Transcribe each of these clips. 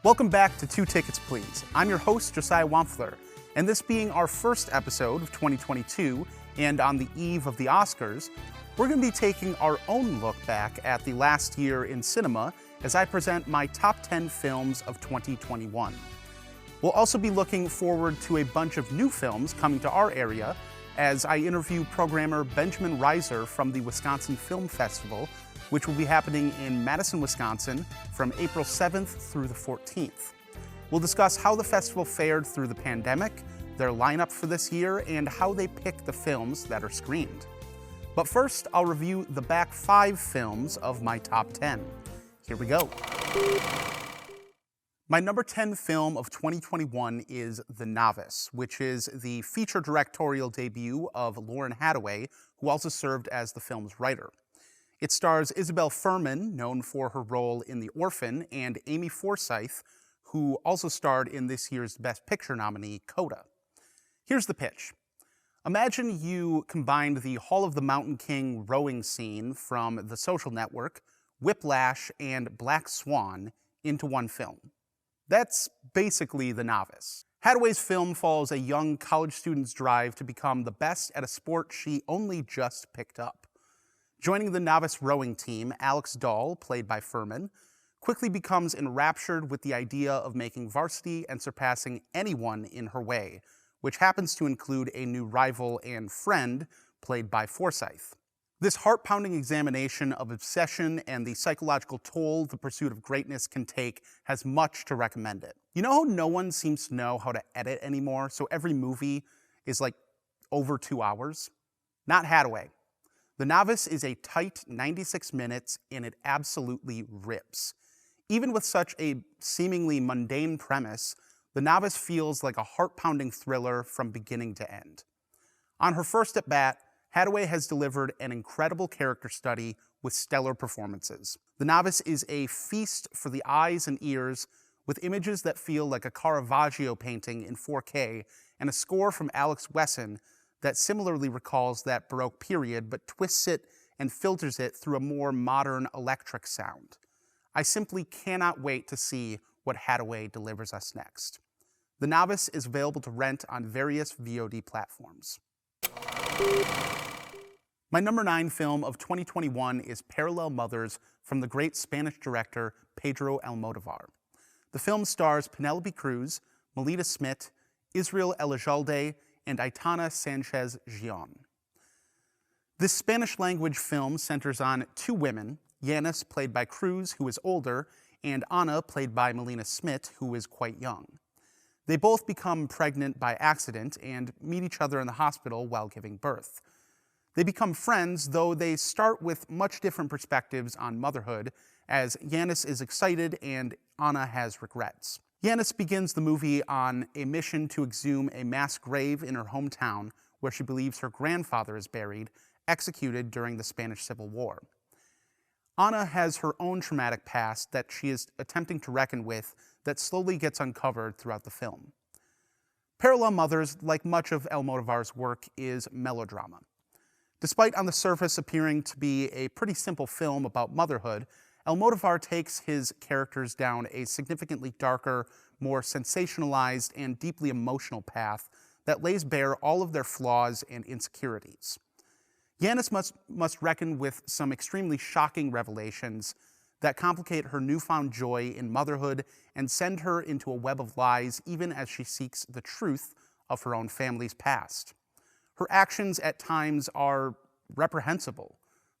Welcome back to Two Tickets Please. I'm your host, Josiah Wampfler, and this being our first episode of 2022, and on the eve of the Oscars, we're going to be taking our own look back at the last year in cinema as I present my top 10 films of 2021. We'll also be looking forward to a bunch of new films coming to our area as I interview programmer Benjamin Reiser from the Wisconsin Film Festival, which will be happening in Madison, Wisconsin from April 7th through the 14th. We'll discuss how the festival fared through the pandemic, their lineup for this year, and how they pick the films that are screened. But first, I'll review the back 5 films of my top 10. Here we go. My number 10 film of 2021 is The Novice, which is the feature directorial debut of Lauren Hadaway, who also served as the film's writer. It stars Isabel Fuhrman, known for her role in The Orphan, and Amy Forsyth, who also starred in this year's Best Picture nominee, Coda. Here's the pitch. Imagine you combined the Hall of the Mountain King rowing scene from The Social Network, Whiplash, and Black Swan into one film. That's basically The Novice. Hadaway's film follows a young college student's drive to become the best at a sport she only just picked up. Joining the novice rowing team, Alex Dahl, played by Fuhrman, quickly becomes enraptured with the idea of making varsity and surpassing anyone in her way, which happens to include a new rival and friend, played by Forsyth. This heart-pounding examination of obsession and the psychological toll the pursuit of greatness can take has much to recommend it. You know how no one seems to know how to edit anymore, so every movie is like over 2 hours? Not Hadaway. The Novice is a tight 96 minutes, and it absolutely rips. Even with such a seemingly mundane premise, The Novice feels like a heart-pounding thriller from beginning to end. On her first at bat, Hadaway has delivered an incredible character study with stellar performances. The Novice is a feast for the eyes and ears, with images that feel like a Caravaggio painting in 4K, and a score from Alex Wesson that similarly recalls that Baroque period, but twists it and filters it through a more modern electric sound. I simply cannot wait to see what Hadaway delivers us next. The Novice is available to rent on various VOD platforms. My number 9 film of 2021 is Parallel Mothers from the great Spanish director Pedro Almodovar. The film stars Penelope Cruz, Melita Smith, Israel Elizalde, and Aitana Sanchez-Gion. This Spanish-language film centers on 2 women, Yanis, played by Cruz, who is older, and Ana, played by Melina Smith, who is quite young. They both become pregnant by accident and meet each other in the hospital while giving birth. They become friends, though they start with much different perspectives on motherhood, as Yanis is excited and Ana has regrets. Yanis begins the movie on a mission to exhume a mass grave in her hometown where she believes her grandfather is buried, executed during the Spanish Civil War. Ana has her own traumatic past that she is attempting to reckon with that slowly gets uncovered throughout the film. Parallel Mothers, like much of Almodovar's work, is melodrama. Despite on the surface appearing to be a pretty simple film about motherhood, Almodovar takes his characters down a significantly darker, more sensationalized, and deeply emotional path that lays bare all of their flaws and insecurities. Yanis must reckon with some extremely shocking revelations that complicate her newfound joy in motherhood and send her into a web of lies even as she seeks the truth of her own family's past. Her actions at times are reprehensible,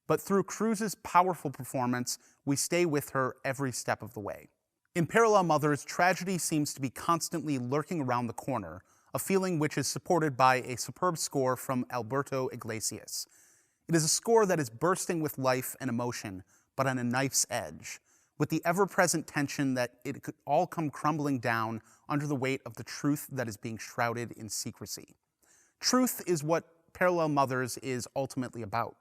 but through Cruz's powerful performance, we stay with her every step of the way. In Parallel Mothers, tragedy seems to be constantly lurking around the corner, a feeling which is supported by a superb score from Alberto Iglesias. It is a score that is bursting with life and emotion, but on a knife's edge, with the ever-present tension that it could all come crumbling down under the weight of the truth that is being shrouded in secrecy. Truth is what Parallel Mothers is ultimately about,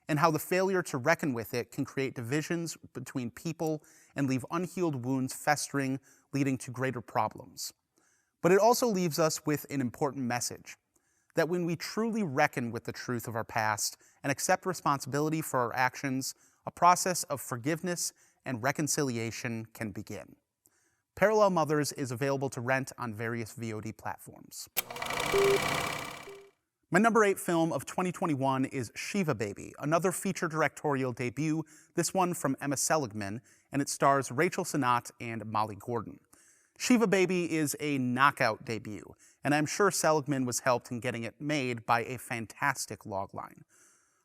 and how the failure to reckon with it can create divisions between people and leave unhealed wounds festering, leading to greater problems. But it also leaves us with an important message, that when we truly reckon with the truth of our past and accept responsibility for our actions, a process of forgiveness and reconciliation can begin. Parallel Mothers is available to rent on various VOD platforms. My number 8 film of 2021 is Shiva Baby, another feature directorial debut, this one from Emma Seligman, and it stars Rachel Sennott and Molly Gordon. Shiva Baby is a knockout debut, and I'm sure Seligman was helped in getting it made by a fantastic logline.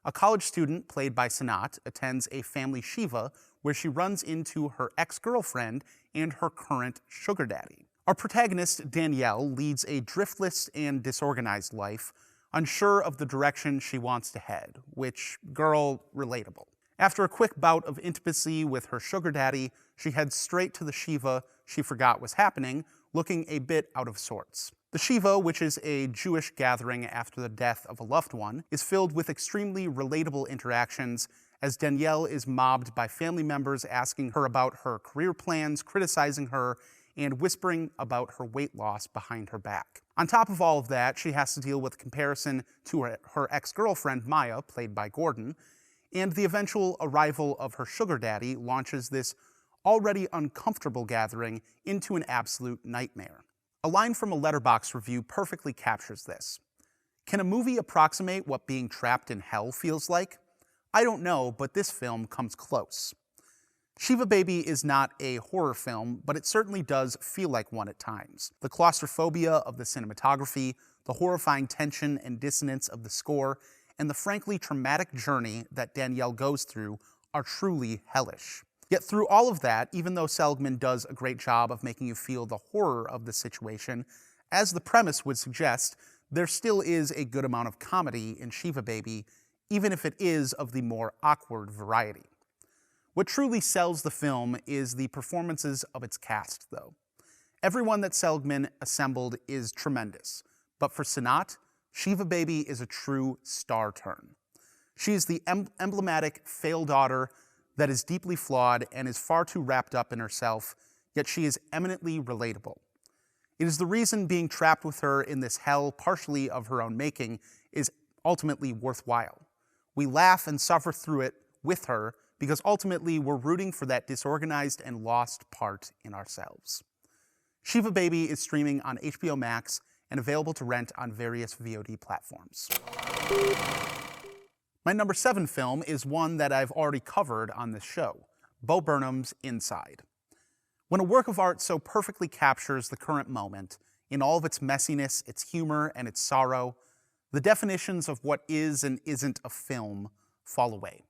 A college student, played by Sennott, attends a family Shiva where she runs into her ex-girlfriend and her current sugar daddy. Our protagonist, Danielle, leads a driftless and disorganized life, unsure of the direction she wants to head, which, girl, relatable. After a quick bout of intimacy with her sugar daddy, she heads straight to the Shiva she forgot was happening, looking a bit out of sorts. The Shiva, which is a Jewish gathering after the death of a loved one, is filled with extremely relatable interactions as Danielle is mobbed by family members asking her about her career plans, criticizing her, and whispering about her weight loss behind her back. On top of all of that, she has to deal with comparison to her ex-girlfriend Maya, played by Gordon, and the eventual arrival of her sugar daddy launches this already uncomfortable gathering into an absolute nightmare. A line from a Letterboxd review perfectly captures this. Can a movie approximate what being trapped in hell feels like? I don't know, but this film comes close. Shiva Baby is not a horror film, but it certainly does feel like one at times. The claustrophobia of the cinematography, the horrifying tension and dissonance of the score, and the frankly traumatic journey that Danielle goes through are truly hellish. Yet through all of that, even though Seligman does a great job of making you feel the horror of the situation, as the premise would suggest, there still is a good amount of comedy in Shiva Baby, even if it is of the more awkward variety. What truly sells the film is the performances of its cast, though. Everyone that Seligman assembled is tremendous, but for Sennott, Shiva Baby is a true star turn. She is the emblematic failed daughter that is deeply flawed and is far too wrapped up in herself, yet she is eminently relatable. It is the reason being trapped with her in this hell, partially of her own making, is ultimately worthwhile. We laugh and suffer through it with her because ultimately we're rooting for that disorganized and lost part in ourselves. Shiva Baby is streaming on HBO Max and available to rent on various VOD platforms. My number 7 film is one that I've already covered on this show, Bo Burnham's Inside. When a work of art so perfectly captures the current moment, in all of its messiness, its humor, and its sorrow, the definitions of what is and isn't a film fall away.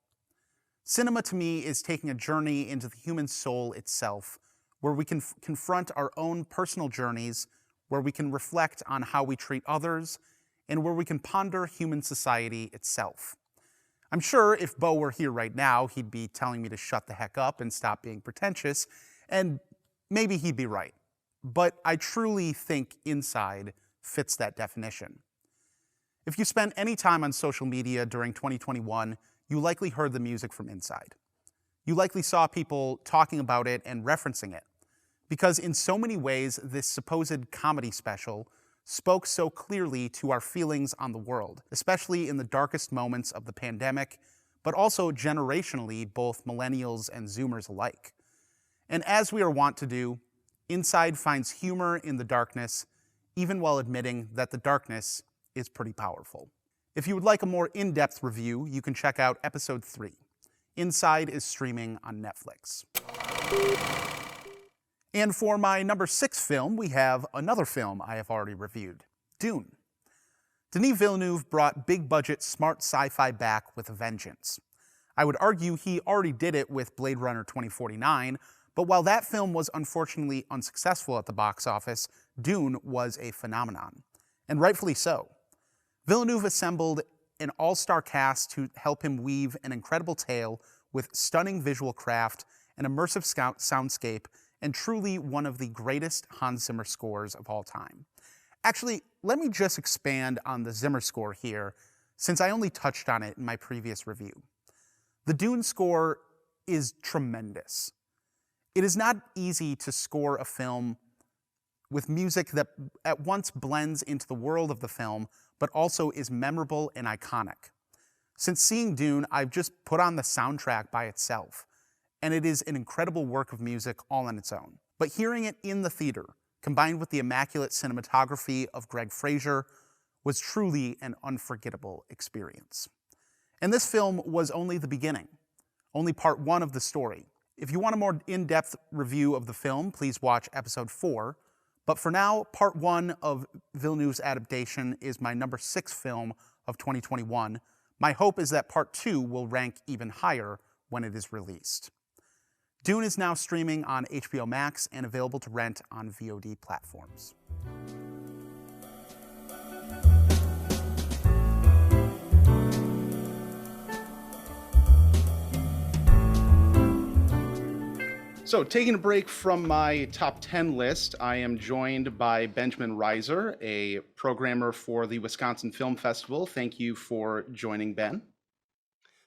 Cinema to me is taking a journey into the human soul itself, where we can confront our own personal journeys, where we can reflect on how we treat others, and where we can ponder human society itself. I'm sure if Bo were here right now, he'd be telling me to shut the heck up and stop being pretentious, and maybe he'd be right. But I truly think Inside fits that definition. If you spent any time on social media during 2021, you likely heard the music from Inside. You likely saw people talking about it and referencing it, because in so many ways, this supposed comedy special spoke so clearly to our feelings on the world, especially in the darkest moments of the pandemic, but also generationally, both millennials and Zoomers alike. And as we are wont to do, Inside finds humor in the darkness, even while admitting that the darkness is pretty powerful. If you would like a more in-depth review, you can check out episode 3. Inside is streaming on Netflix. And for my number 6 film, we have another film I have already reviewed, Dune. Denis Villeneuve brought big-budget, smart sci-fi back with a vengeance. I would argue he already did it with Blade Runner 2049, but while that film was unfortunately unsuccessful at the box office, Dune was a phenomenon, and rightfully so. Villeneuve assembled an all-star cast to help him weave an incredible tale with stunning visual craft, an immersive soundscape, and truly one of the greatest Hans Zimmer scores of all time. Actually, let me just expand on the Zimmer score here, since I only touched on it in my previous review. The Dune score is tremendous. It is not easy to score a film with music that at once blends into the world of the film, but also is memorable and iconic. Since seeing Dune, I've just put on the soundtrack by itself, and it is an incredible work of music all on its own. But hearing it in the theater, combined with the immaculate cinematography of Greg Fraser, was truly an unforgettable experience. And this film was only the beginning, only part one of the story. If you want a more in-depth review of the film, please watch episode 4. But for now, part 1 of Villeneuve's adaptation is my number 6 film of 2021. My hope is that part 2 will rank even higher when it is released. Dune is now streaming on HBO Max and available to rent on VOD platforms. So, taking a break from my top 10 list, I am joined by Benjamin Reiser, a programmer for the Wisconsin Film Festival. Thank you for joining, Ben.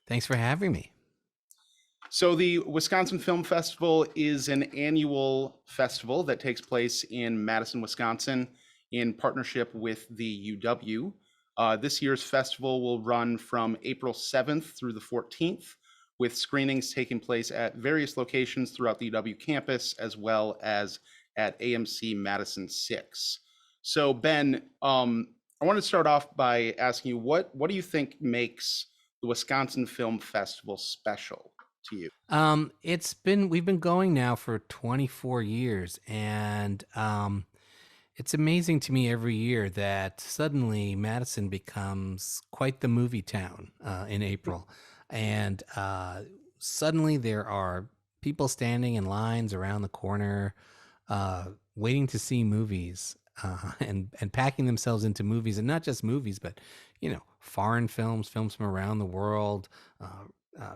Thanks for having me. So, the Wisconsin Film Festival is an annual festival that takes place in Madison, Wisconsin, in partnership with the UW. This year's festival will run from April 7th through the 14th. With screenings taking place at various locations throughout the UW campus, as well as at AMC Madison 6. So, Ben, I want to start off by asking you, what do you think makes the Wisconsin Film Festival special to you? We've been going now for 24 years, and it's amazing to me every year that suddenly Madison becomes quite the movie town in April. And suddenly there are people standing in lines around the corner, waiting to see movies, and packing themselves into movies, and not just movies, but foreign films from around the world,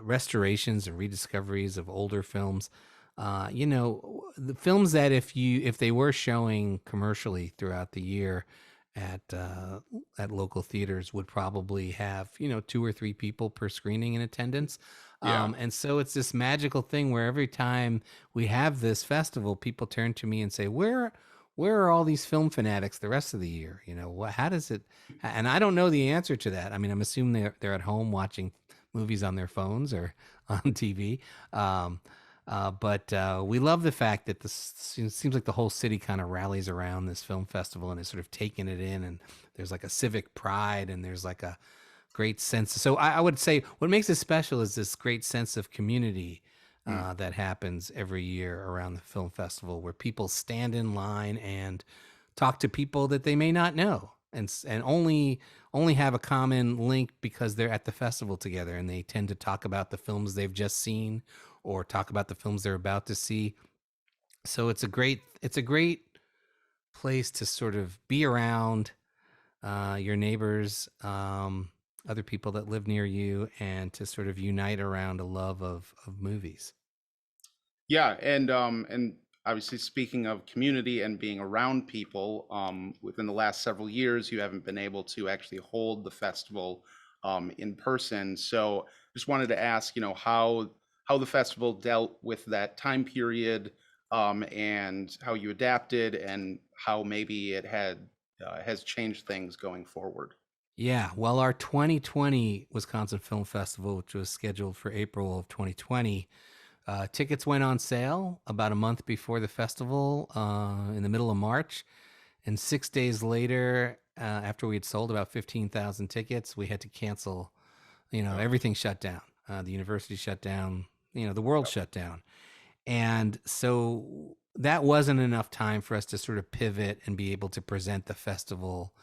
restorations and rediscoveries of older films. The films that if they were showing commercially throughout the year at local theaters would probably have 2 or 3 people per screening in attendance. And so it's this magical thing where every time we have this festival, people turn to me and say, where are all these film fanatics the rest of the year? How does it? And I don't know the answer to that. I mean, I'm assuming they're at home watching movies on their phones or on TV. But we love the fact that this seems like the whole city kind of rallies around this film festival and is sort of taking it in, and there's like a civic pride, and there's like a great sense. So I would say what makes it special is this great sense of community that happens every year around the film festival, where people stand in line and talk to people that they may not know, and only have a common link because they're at the festival together, and they tend to talk about the films they've just seen or talk about the films they're about to see. So it's a great place to sort of be around your neighbors, other people that live near you, and to sort of unite around a love of movies. Yeah, and obviously, speaking of community and being around people, within the last several years, you haven't been able to actually hold the festival in person. So just wanted to ask, how the festival dealt with that time period, and how you adapted, and how maybe it has changed things going forward. Yeah, well, our 2020 Wisconsin Film Festival, which was scheduled for April of 2020, tickets went on sale about a month before the festival, in the middle of March. And 6 days later, after we had sold about 15,000 tickets, we had to cancel. Everything shut down. The university shut down. The world shut down. And so that wasn't enough time for us to sort of pivot and be able to present the festival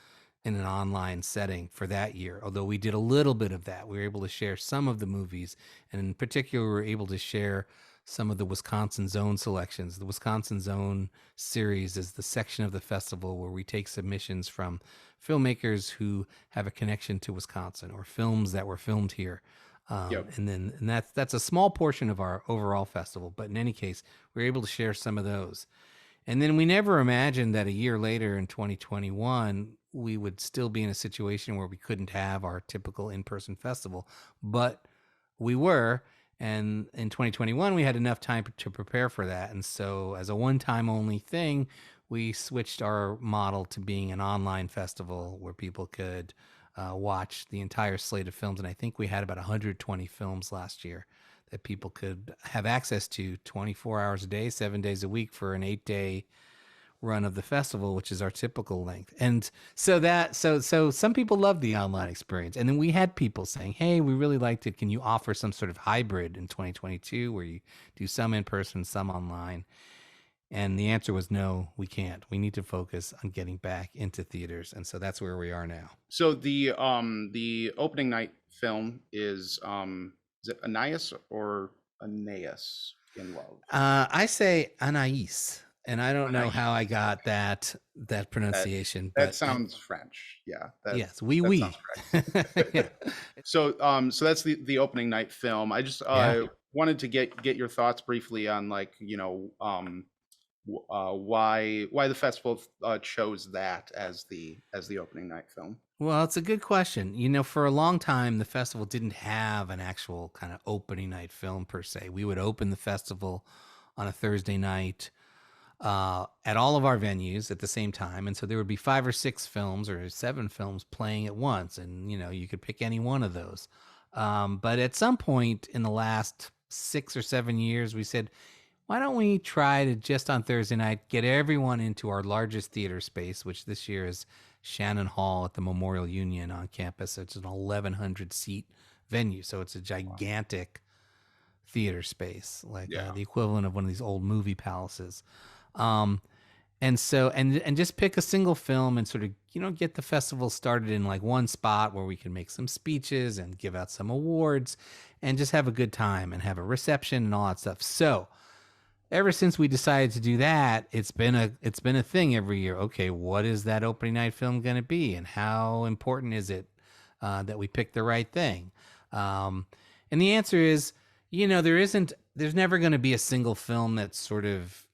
in an online setting for that year. Although we did a little bit of that. We were able to share some of the movies, and in particular, we were able to share some of the Wisconsin Zone selections. The Wisconsin Zone series is the section of the festival where we take submissions from filmmakers who have a connection to Wisconsin, or films that were filmed here. And that's a small portion of our overall festival, but in any case, we're able to share some of those. And then we never imagined that a year later in 2021, we would still be in a situation where we couldn't have our typical in-person festival, but we were. And in 2021, we had enough time to prepare for that. And so as a one-time only thing, we switched our model to being an online festival where people could watch the entire slate of films. And I think we had about 120 films last year that people could have access to 24 hours a day, 7 days a week for an 8-day run of the festival, which is our typical length. And so some people love the online experience. And then we had people saying, "Hey, we really liked it. Can you offer some sort of hybrid in 2022 where you do some in person, some online?" And the answer was no, we can't. We need to focus on getting back into theaters. And so that's where we are now. So the opening night film is it Anais or Aeneas in Love? I say Anais, and I don't know Anais. how I got that That pronunciation, that but sounds French. Yeah, yes, oui, that sounds oui. Yeah. correct. So that's the opening night film. I just Yeah. wanted to get your thoughts briefly on, like, why the festival chose that as the opening night film. Well, it's a good question. For a long time, the festival didn't have an actual kind of opening night film per se. We would open the festival on a Thursday night at all of our venues at the same time. And so there would be 5 or 6 films or 7 films playing at once. And, you could pick any one of those. But at some point in the last 6 or 7 years, we said, why don't we try to just on Thursday night get everyone into our largest theater space, which this year is Shannon Hall at the Memorial Union on campus. It's an 1,100 seat venue. So it's a gigantic theater space, like Yeah. the equivalent of one of these old movie palaces. Um, and so and just pick a single film and sort of get the festival started in like one spot where we can make some speeches and give out some awards and just have a good time and have a reception and all that stuff. So ever since we decided to do that, it's been a thing every year. Okay, what is that opening night film going to be, and how important is it that we pick the right thing? And the answer is, there's never going to be a single film that sort of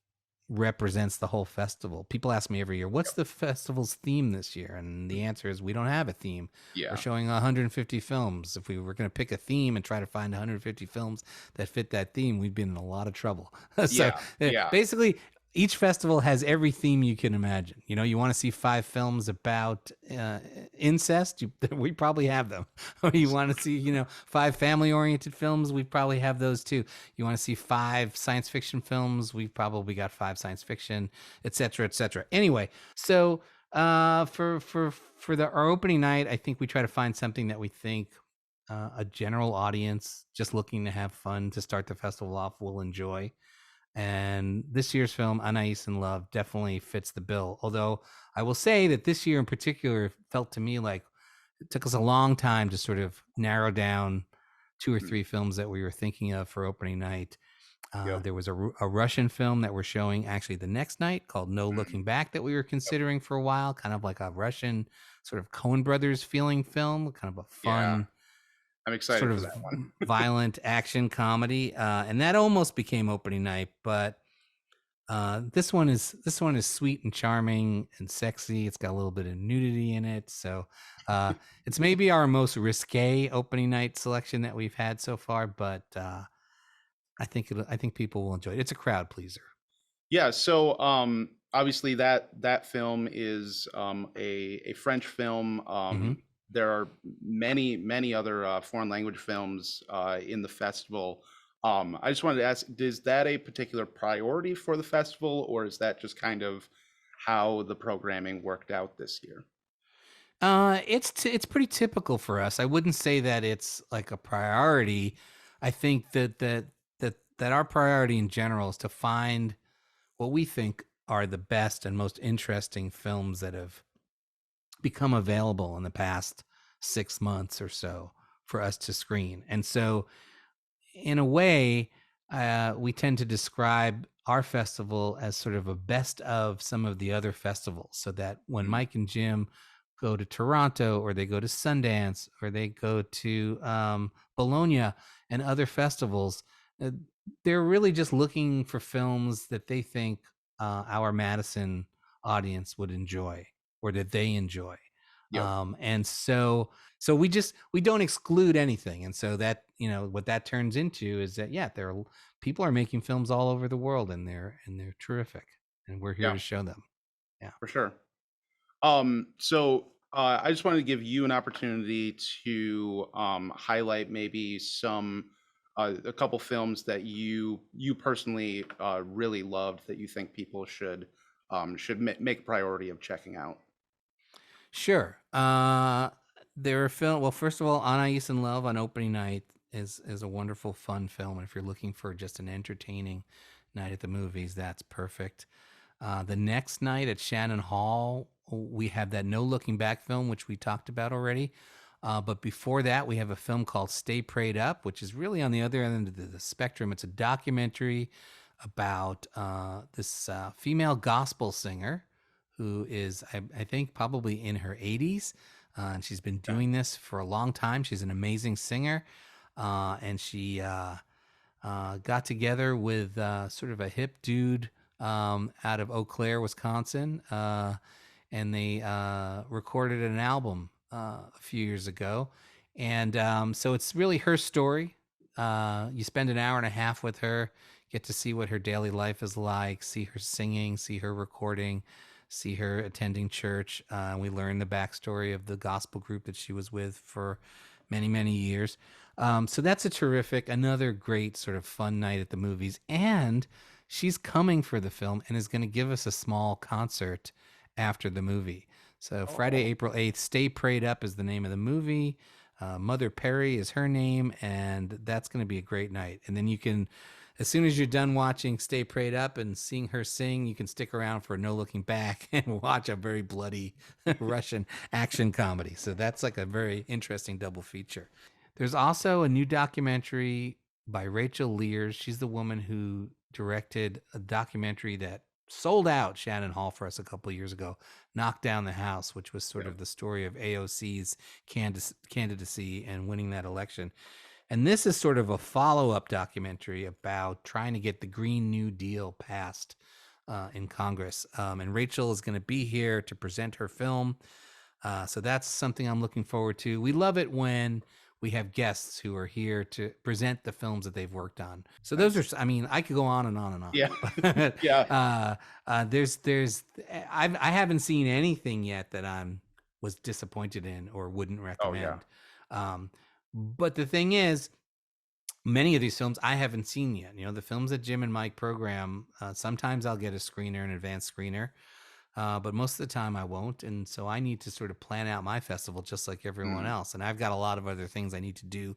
represents the whole festival. People ask me every year, what's the festival's theme this year? And the answer is we don't have a theme. Yeah. We're showing 150 films. If we were going to pick a theme and try to find 150 films that fit that theme, we'd be in a lot of trouble. So Yeah. basically, each festival has every theme you can imagine. You want to see 5 films about incest? We probably have them. You want to see, 5 family-oriented films? We probably have those too. You want to see 5 science fiction films? We've probably got 5 science fiction, et cetera, et cetera. Anyway, so for our opening night, I think we try to find something that we think a general audience just looking to have fun to start the festival off will enjoy. And this year's film, Anais in Love, definitely fits the bill. Although I will say that this year in particular felt to me like it took us a long time to sort of narrow down 2 or 3 films that we were thinking of for opening night. There was a Russian film that we're showing actually the next night called No Looking Back that we were considering for a while, kind of like a Russian sort of Coen Brothers feeling film, kind of a fun, I'm excited sort for of that one. violent action comedy, and that almost became opening night. But this one is sweet and charming and sexy. It's got a little bit of nudity in it, so it's maybe our most risque opening night selection that we've had so far. But I think people will enjoy it. It's a crowd pleaser. Yeah, so obviously that film is a French film. There are many other foreign language films in the festival. I just wanted to ask, is that a particular priority for the festival, or is that just kind of how the programming worked out this year? It's pretty typical for us. I wouldn't say that it's like a priority. I think that our priority in general is to find what we think are the best and most interesting films that have become available in the past 6 months or so for us to screen. And so in a way, we tend to describe our festival as sort of a best of some of the other festivals, so that when Mike and Jim go to Toronto, or they go to Sundance, or they go to Bologna and other festivals, they're really just looking for films that they think our Madison audience would enjoy, or that they enjoy. And so we don't exclude anything. And so that, what that turns into is that, there are people are making films all over the world, and they're terrific, and we're here to show them. Yeah, for sure. So I just wanted to give you an opportunity to highlight maybe some a couple films that you personally really loved that you think people should make a priority of checking out. Sure. There are film. Well, first of all, Anais in Love on opening night is a wonderful, fun film. And if you're looking for just an entertaining night at the movies, that's perfect. The next night at Shannon Hall, we have that No Looking Back film, which we talked about already. But before that, we have a film called Stay Prayed Up, which is really on the other end of the spectrum. It's a documentary about this female gospel singer who is, I think, probably in her 80s. And she's been Yeah. doing this for a long time. She's an amazing singer. And she got together with sort of a hip dude out of Eau Claire, Wisconsin. And they recorded an album a few years ago. And so it's really her story. You spend an hour and a half with her, get to see what her daily life is like, see her singing, see her recording, see her attending church. We learn the backstory of the gospel group that she was with for many, many years. So that's another great sort of fun night at the movies. And she's coming for the film and is going to give us a small concert after the movie. So Friday, Oh, April 8th, Stay Prayed Up is the name of the movie. Mother Perry is her name, and that's going to be a great night. And then you can, as soon as you're done watching Stay Prayed Up and seeing her sing, you can stick around for No Looking Back and watch a very bloody Russian action comedy. So that's like a very interesting double feature. There's also a new documentary by Rachel Lears. She's the woman who directed a documentary that sold out Shannon Hall for us a couple of years ago, Knock Down the House, which was sort yeah. of the story of AOC's candidacy and winning that election. And this is sort of a follow-up documentary about trying to get the Green New Deal passed in Congress. And Rachel is going to be here to present her film. So that's something I'm looking forward to. We love it when we have guests who are here to present the films that they've worked on. So those Nice. are, I mean, I could go on and on and Yeah. on. Yeah. I haven't seen anything yet that was disappointed in or wouldn't Oh, yeah. recommend. Um, but the thing is, many of these films I haven't seen yet. You know, the films that Jim and Mike program, sometimes I'll get a screener, an advanced screener, but most of the time I won't. And so I need to sort of plan out my festival just like everyone Mm. else. And I've got a lot of other things I need to do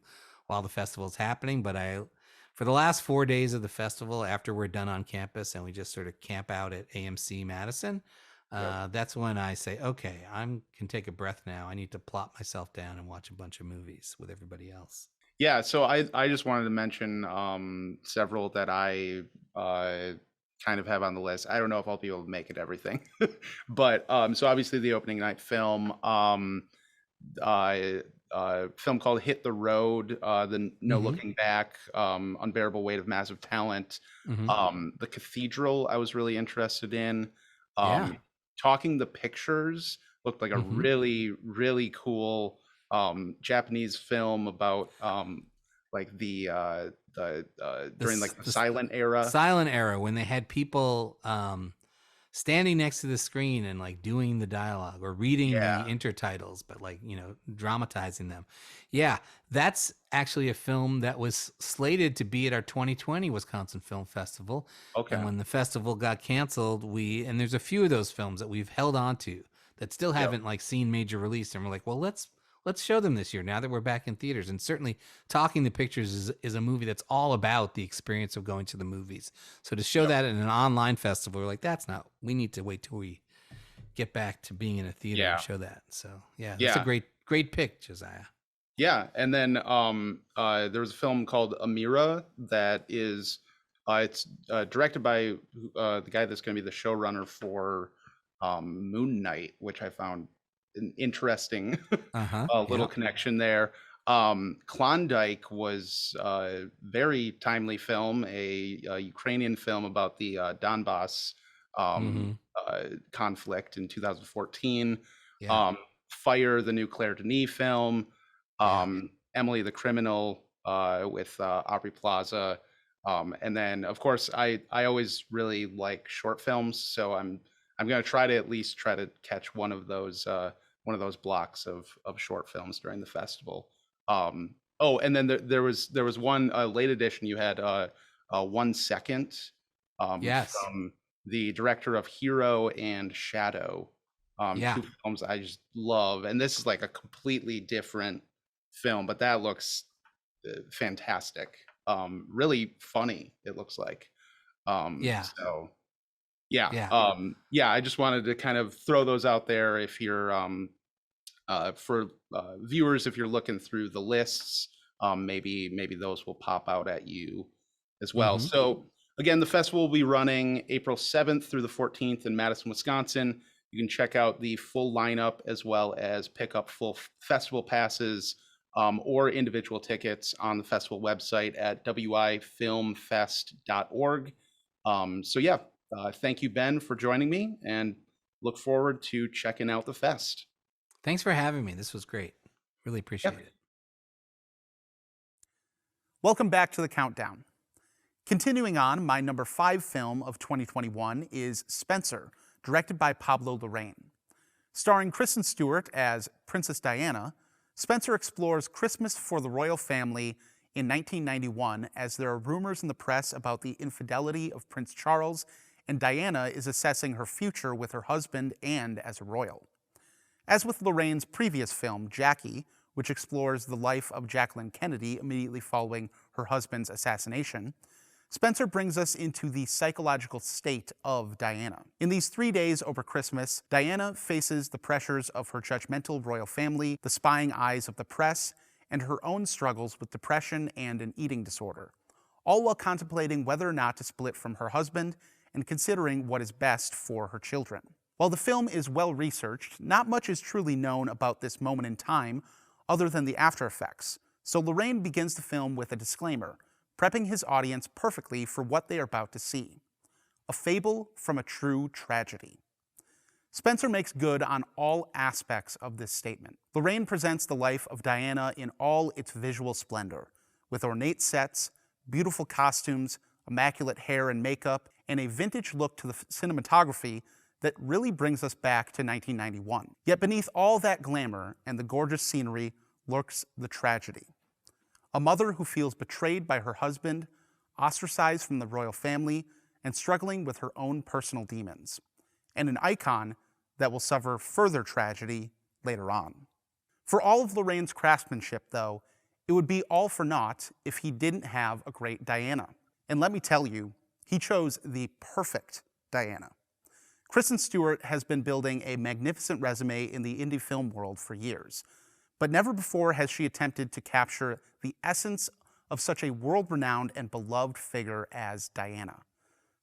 while the festival's happening. But for the last 4 days of the festival, after we're done on campus and we just sort of camp out at AMC Madison, Yep. that's when I say, okay, I can take a breath now. I need to plop myself down and watch a bunch of movies with everybody else. Yeah, so I just wanted to mention several that I uh, kind of have on the list. I don't know if I'll be able to make it everything, but so obviously the opening night film, uh, film called Hit the Road, the No Mm-hmm. Looking Back, Unbearable Weight of Massive Talent, Mm-hmm. The Cathedral. I was really interested in. Yeah. Um, Talking the Pictures looked like a Mm-hmm. really cool Japanese film about like the during like the The silent era. silent era when they had people standing next to the screen and like doing the dialogue or reading Yeah. the intertitles, but like, you know, dramatizing them. Yeah, that's actually a film that was slated to be at our 2020 Wisconsin Film Festival. And Okay. when the festival got canceled, and there's a few of those films that we've held on to that still Yep. haven't like seen major release. And we're like, well, let's show them this year now that we're back in theaters. And certainly Talking the Pictures is a movie that's all about the experience of going to the movies. So to show Yep. that in an online festival, we're like, we need to wait till we get back to being in a theater Yeah. and show that. So yeah, that's a Yeah. great pick, Josiah. Yeah, and then there was a film called Amira that is it's directed by the guy that's going to be the showrunner for Moon Knight, which I found an interesting Uh-huh. little Yeah. connection there. Klondike was a very timely film, a Ukrainian film about the Donbass Mm-hmm. conflict in 2014. Yeah. Um, Fire, the new Claire Denis film. Yeah. Emily the Criminal with Aubrey Plaza. And then, of course, I always really like short films, so I'm going to try to at least try to catch one of those blocks of short films during the festival. Um, Oh, and then there was one late edition. You had 1 second Yes. from the director of Hero and Shadow, Yeah. two films I just love. And this is like a completely different film, but that looks fantastic. Really funny. It looks like. Yeah. So yeah, Yeah. yeah. I just wanted to kind of throw those out there if you're for viewers, if you're looking through the lists, maybe those will pop out at you as well. Mhm. So again, the festival will be running April 7th through the 14th in Madison, Wisconsin. You can check out the full lineup as well as pick up full festival passes or individual tickets on the festival website at wifilmfest.org. So yeah, thank you, Ben, for joining me, and look forward to checking out the fest. Thanks for having me. This was great. Really Yep. appreciate it. Welcome back to the countdown. Continuing on, my number 5 film of 2021 is Spencer, directed by Pablo Larraín. Starring Kristen Stewart as Princess Diana, Spencer explores Christmas for the royal family in 1991 as there are rumors in the press about the infidelity of Prince Charles, and Diana is assessing her future with her husband and as a royal. As with Lorraine's previous film, Jackie, which explores the life of Jacqueline Kennedy immediately following her husband's assassination, Spencer brings us into the psychological state of Diana. In these 3 days over Christmas, Diana faces the pressures of her judgmental royal family, the spying eyes of the press, and her own struggles with depression and an eating disorder, all while contemplating whether or not to split from her husband and considering what is best for her children. While the film is well researched, not much is truly known about this moment in time other than the after effects, so Larraín begins the film with a disclaimer, prepping his audience perfectly for what they are about to see. A fable from a true tragedy. Spencer makes good on all aspects of this statement. Larraín presents the life of Diana in all its visual splendor, with ornate sets, beautiful costumes, immaculate hair and makeup, and a vintage look to the cinematography that really brings us back to 1991. Yet beneath all that glamour and the gorgeous scenery lurks the tragedy. A mother who feels betrayed by her husband, ostracized from the royal family, and struggling with her own personal demons. And an icon that will suffer further tragedy later on. For all of Larraín's craftsmanship, though, it would be all for naught if he didn't have a great Diana. And let me tell you, he chose the perfect Diana. Kristen Stewart has been building a magnificent resume in the indie film world for years, but never before has she attempted to capture the essence of such a world-renowned and beloved figure as Diana.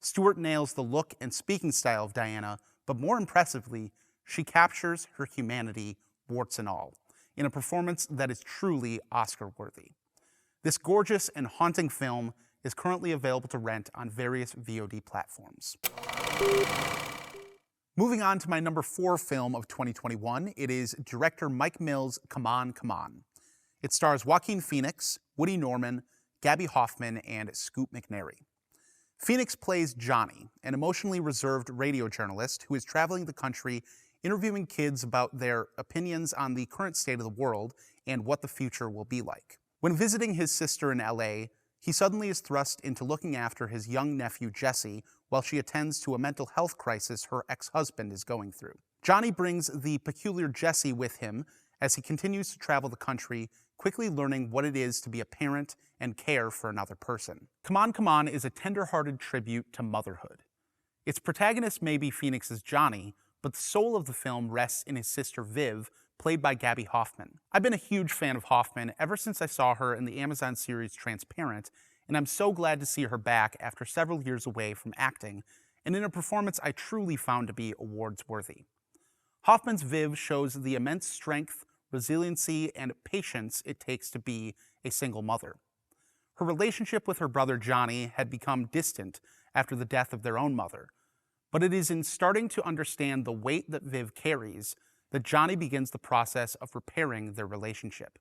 Stewart nails the look and speaking style of Diana, but more impressively, she captures her humanity, warts and all, in a performance that is truly Oscar-worthy. This gorgeous and haunting film is currently available to rent on various VOD platforms. Moving on to my number 4 film of 2021, it is director Mike Mills' Come On, Come On. It stars Joaquin Phoenix, Woody Norman, Gabby Hoffman, and Scoot McNairy. Phoenix plays Johnny, an emotionally reserved radio journalist who is traveling the country interviewing kids about their opinions on the current state of the world and what the future will be like. When visiting his sister in LA, he suddenly is thrust into looking after his young nephew Jesse while she attends to a mental health crisis her ex-husband is going through. Johnny brings the peculiar Jesse with him as he continues to travel the country, quickly learning what it is to be a parent and care for another person. Come On is a tender-hearted tribute to motherhood. Its protagonist may be Phoenix's Johnny, but the soul of the film rests in his sister Viv, played by Gabby Hoffman. I've been a huge fan of Hoffman ever since I saw her in the Amazon series Transparent, and I'm so glad to see her back after several years away from acting, and in a performance I truly found to be awards-worthy. Hoffman's Viv shows the immense strength, resiliency, and patience it takes to be a single mother. Her relationship with her brother Johnny had become distant after the death of their own mother, but it is in starting to understand the weight that Viv carries that Johnny begins the process of repairing their relationship.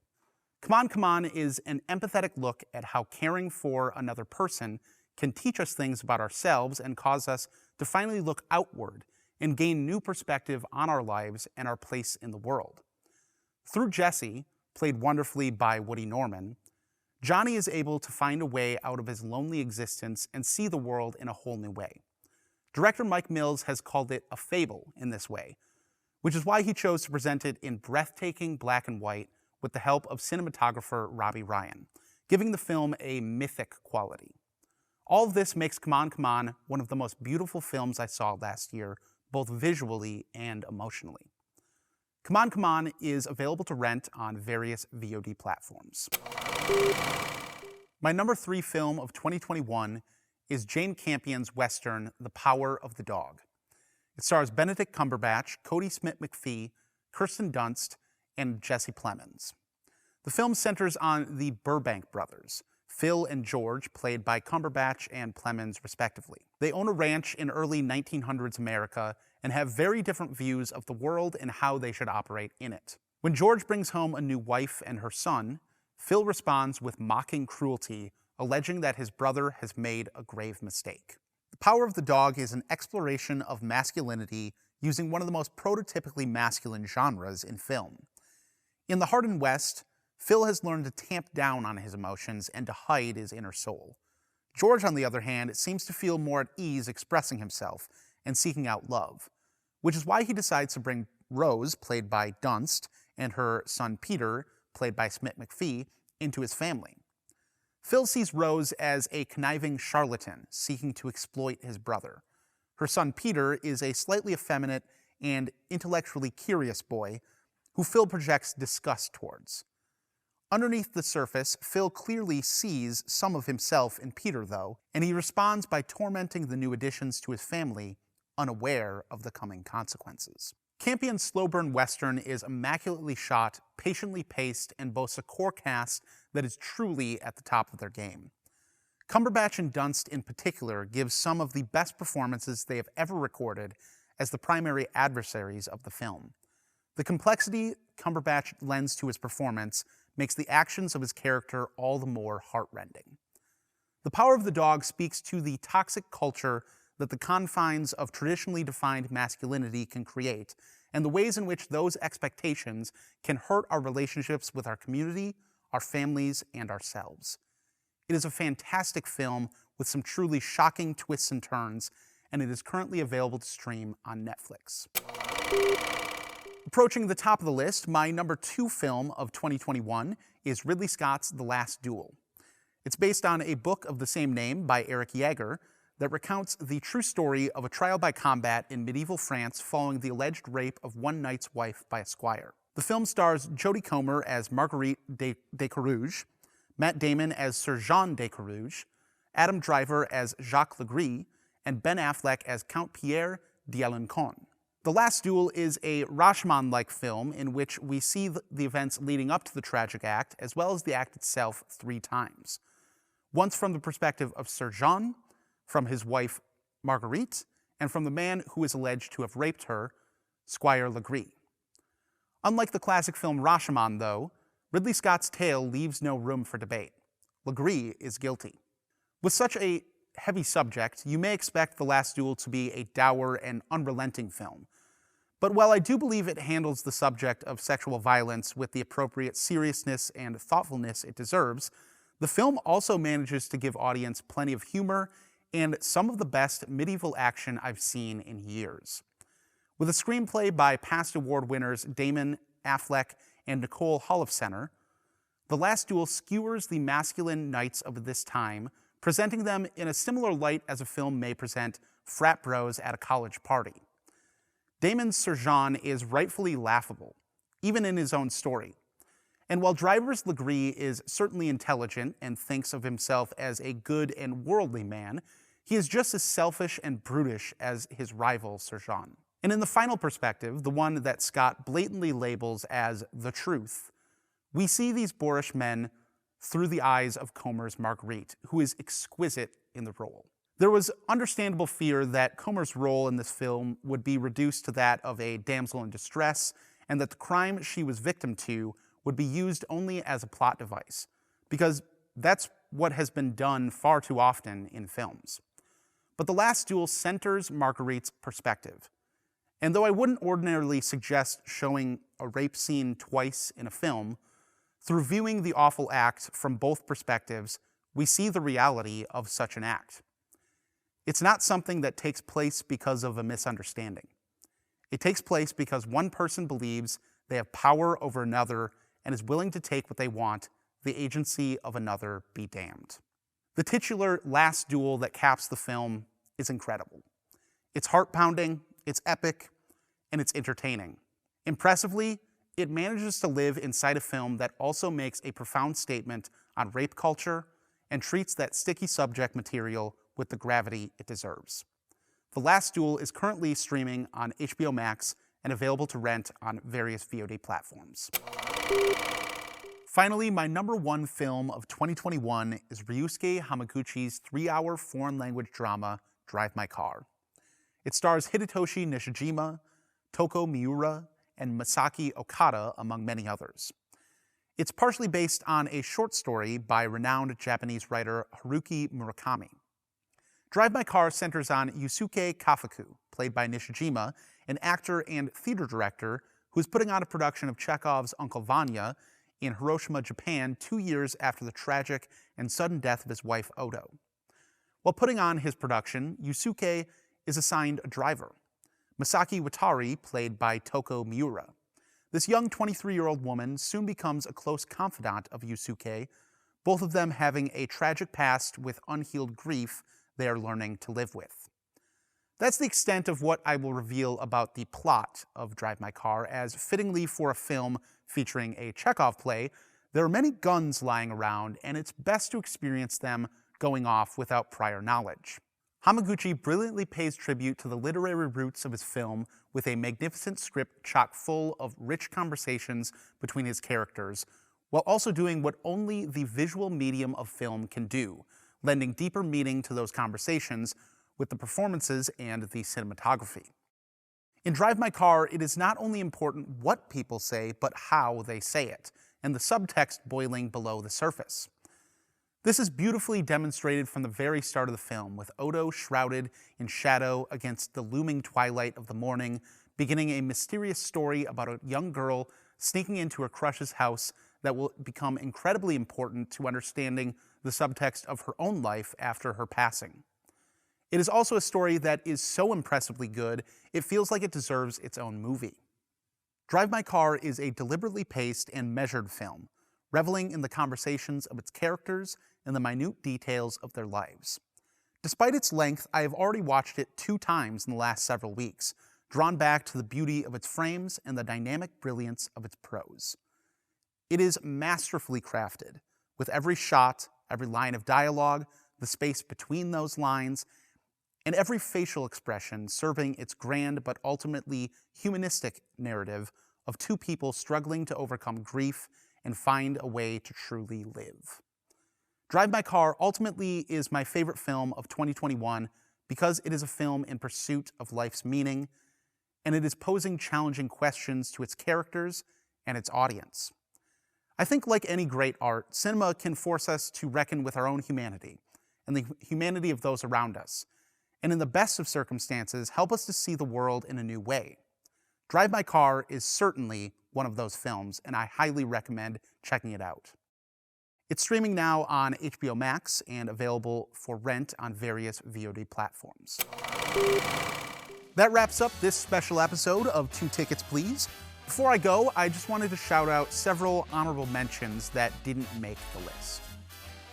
Come On is an empathetic look at how caring for another person can teach us things about ourselves and cause us to finally look outward and gain new perspective on our lives and our place in the world. Through Jesse, played wonderfully by Woody Norman, Johnny is able to find a way out of his lonely existence and see the world in a whole new way. Director Mike Mills has called it a fable in this way, which is why he chose to present it in breathtaking black and white with the help of cinematographer Robbie Ryan, giving the film a mythic quality. All of this makes Come On, Come On one of the most beautiful films I saw last year, both visually and emotionally. Come On is available to rent on various VOD platforms. My number 3 film of 2021 is Jane Campion's Western, The Power of the Dog. It stars Benedict Cumberbatch, Cody Smith-McPhee, Kirsten Dunst, and Jesse Plemons. The film centers on the Burbank brothers, Phil and George, played by Cumberbatch and Plemons respectively. They own a ranch in early 1900s America and have very different views of the world and how they should operate in it. When George brings home a new wife and her son, Phil responds with mocking cruelty, alleging that his brother has made a grave mistake. The Power of the Dog is an exploration of masculinity using one of the most prototypically masculine genres in film. In the Hard and West, Phil has learned to tamp down on his emotions and to hide his inner soul. George, on the other hand, seems to feel more at ease expressing himself and seeking out love, which is why he decides to bring Rose, played by Dunst, and her son Peter, played by Smith-McPhee, into his family. Phil sees Rose as a conniving charlatan seeking to exploit his brother. Her son Peter is a slightly effeminate and intellectually curious boy who Phil projects disgust towards. Underneath the surface, Phil clearly sees some of himself in Peter, though, and he responds by tormenting the new additions to his family, unaware of the coming consequences. Campion's slow-burn Western is immaculately shot, patiently paced, and boasts a core cast that is truly at the top of their game. Cumberbatch and Dunst in particular give some of the best performances they have ever recorded as the primary adversaries of the film. The complexity Cumberbatch lends to his performance makes the actions of his character all the more heartrending. The Power of the Dog speaks to the toxic culture that the confines of traditionally defined masculinity can create, and the ways in which those expectations can hurt our relationships with our community, our families, and ourselves. It is a fantastic film with some truly shocking twists and turns, and it is currently available to stream on Netflix. Approaching the top of the list, my number 2 film of 2021 is Ridley Scott's The Last Duel. It's based on a book of the same name by Eric Jaeger that recounts the true story of a trial by combat in medieval France following the alleged rape of one knight's wife by a squire. The film stars Jodie Comer as Marguerite de Carouge, Matt Damon as Sir Jean de Carouge, Adam Driver as Jacques Legree, and Ben Affleck as Count Pierre d'Alençon. The Last Duel is a Rashomon-like film in which we see the events leading up to the tragic act, as well as the act itself 3 times. Once from the perspective of Sir Jean, from his wife Marguerite, and from the man who is alleged to have raped her, Squire Legree. Unlike the classic film Rashomon, though, Ridley Scott's tale leaves no room for debate. Legree is guilty. With such a heavy subject, you may expect The Last Duel to be a dour and unrelenting film. But while I do believe it handles the subject of sexual violence with the appropriate seriousness and thoughtfulness it deserves, the film also manages to give audience plenty of humor and some of the best medieval action I've seen in years. With a screenplay by past award winners Damon, Affleck, and Nicole Holofcener, The Last Duel skewers the masculine knights of this time, presenting them in a similar light as a film may present frat bros at a college party. Damon's Sir Jean is rightfully laughable, even in his own story. And while Driver's Legree is certainly intelligent and thinks of himself as a good and worldly man, he is just as selfish and brutish as his rival Sir Jean. And in the final perspective, the one that Scott blatantly labels as the truth, we see these boorish men through the eyes of Comer's Marguerite, who is exquisite in the role. There was understandable fear that Comer's role in this film would be reduced to that of a damsel in distress, and that the crime she was victim to would be used only as a plot device, because that's what has been done far too often in films. But The Last Duel centers Marguerite's perspective. And though I wouldn't ordinarily suggest showing a rape scene twice in a film, Through viewing the awful act from both perspectives, we see the reality of such an act. It's not something that takes place because of a misunderstanding. It takes place because one person believes they have power over another and is willing to take what they want, the agency of another be damned. The titular last duel that caps the film is incredible. It's heart-pounding, it's epic, and it's entertaining. Impressively, it manages to live inside a film that also makes a profound statement on rape culture and treats that sticky subject material with the gravity it deserves. The Last Duel is currently streaming on HBO Max and available to rent on various VOD platforms. Finally, my number one film of 2021 is Ryusuke Hamaguchi's 3-hour foreign language drama, Drive My Car. It stars Hidetoshi Nishijima, Toko Miura, and Masaki Okada, among many others. It's partially based on a short story by renowned Japanese writer Haruki Murakami. Drive My Car centers on Yusuke Kafuku, played by Nishijima, an actor and theater director who's putting on a production of Chekhov's Uncle Vanya in Hiroshima, Japan, 2 years after the tragic and sudden death of his wife Odo. While putting on his production, Yusuke is assigned a driver, Masaki Watari, played by Toko Miura. This young 23-year-old woman soon becomes a close confidant of Yusuke, both of them having a tragic past with unhealed grief they are learning to live with. That's the extent of what I will reveal about the plot of Drive My Car, as fittingly for a film featuring a Chekhov play, there are many guns lying around, and it's best to experience them going off without prior knowledge. Hamaguchi brilliantly pays tribute to the literary roots of his film with a magnificent script chock full of rich conversations between his characters, while also doing what only the visual medium of film can do, lending deeper meaning to those conversations with the performances and the cinematography. In Drive My Car, it is not only important what people say, but how they say it, and the subtext boiling below the surface. This is beautifully demonstrated from the very start of the film, with Odo shrouded in shadow against the looming twilight of the morning, beginning a mysterious story about a young girl sneaking into her crush's house that will become incredibly important to understanding the subtext of her own life after her passing. It is also a story that is so impressively good, it feels like it deserves its own movie. Drive My Car is a deliberately paced and measured film, reveling in the conversations of its characters and the minute details of their lives. Despite its length, I have already watched it 2 times in the last several weeks, drawn back to the beauty of its frames and the dynamic brilliance of its prose. It is masterfully crafted, with every shot, every line of dialogue, the space between those lines, and every facial expression serving its grand but ultimately humanistic narrative of 2 people struggling to overcome grief and find a way to truly live. Drive My Car ultimately is my favorite film of 2021 because it is a film in pursuit of life's meaning, and it is posing challenging questions to its characters and its audience. I think, like any great art, cinema can force us to reckon with our own humanity and the humanity of those around us, and in the best of circumstances, help us to see the world in a new way. Drive My Car is certainly one of those films, and I highly recommend checking it out. It's streaming now on HBO Max and available for rent on various VOD platforms. That wraps up this special episode of 2 Tickets Please. Before I go, I just wanted to shout out several honorable mentions that didn't make the list.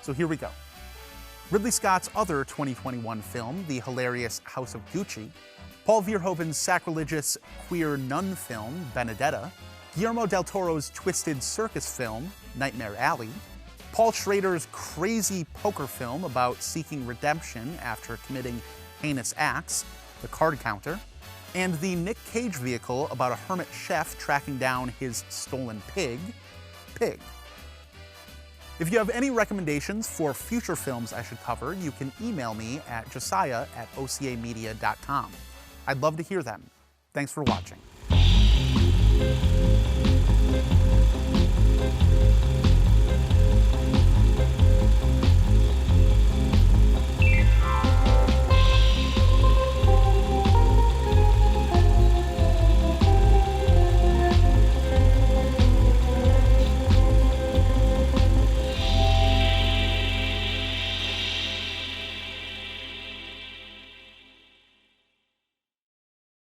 So here we go. Ridley Scott's other 2021 film, the hilarious House of Gucci, Paul Verhoeven's sacrilegious queer nun film, Benedetta, Guillermo del Toro's twisted circus film, Nightmare Alley, Paul Schrader's crazy poker film about seeking redemption after committing heinous acts, The Card Counter, and the Nick Cage vehicle about a hermit chef tracking down his stolen pig, Pig. If you have any recommendations for future films I should cover, you can email me at josiah@ocamedia.com. I'd love to hear them. Thanks for watching.